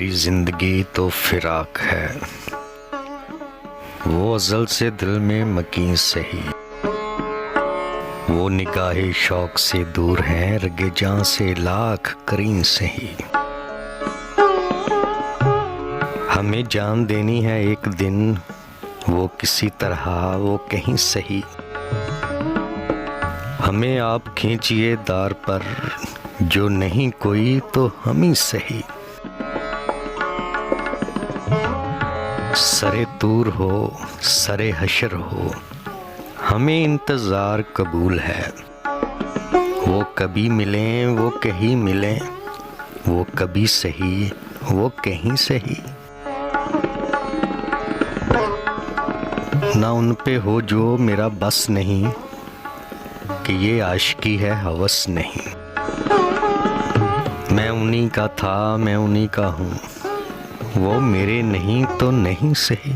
मेरी जिंदगी तो फिराक है, वो अज़ल से दिल में मकीन सही। वो निगाहे शौक से दूर हैं, रगे जान से लाख करीन सही। हमें जान देनी है एक दिन, वो किसी तरह वो कहीं सही। हमें आप खींचिए दार पर, जो नहीं कोई तो हम ही सही। सरे तूर हो सरे हशर हो, हमें इंतज़ार कबूल है। वो कभी मिलें वो कहीं मिलें, वो कभी सही वो कहीं सही। ना उन पे हो जो मेरा बस नहीं, कि ये आशिकी है हवस नहीं। मैं उन्हीं का था मैं उन्हीं का हूँ, वो मेरे नहीं तो नहीं सही।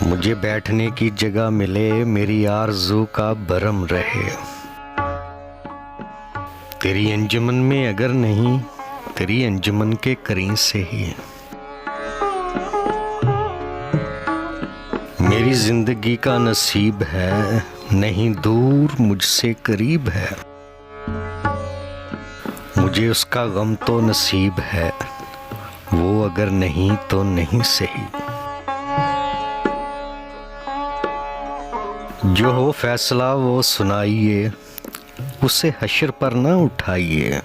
मुझे बैठने की जगह मिले, मेरी आरज़ू का भरम रहे। तेरी अंजुमन में अगर नहीं, तेरी अंजुमन के करीन से ही। मेरी जिंदगी का नसीब है, नहीं दूर मुझसे करीब है। मुझे उसका गम तो नसीब है, वो अगर नहीं तो नहीं सही। जो हो फैसला वो सुनाइए, उसे हश्र पर ना उठाइए।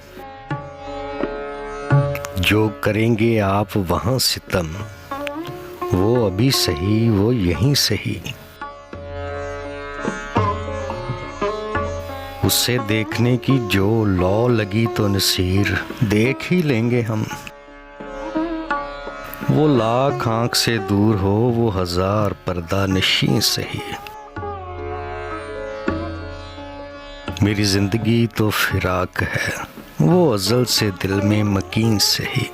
जो करेंगे आप वहां सितम, वो अभी सही वो यहीं सही। उसे देखने की जो लौ लगी तो नसीर, देख ही लेंगे हम। वो लाख आंख से दूर हो, वो हजार पर्दा नशीं सही। मेरी जिंदगी तो फिराक है, वो अज़ल से दिल में मकीन सही।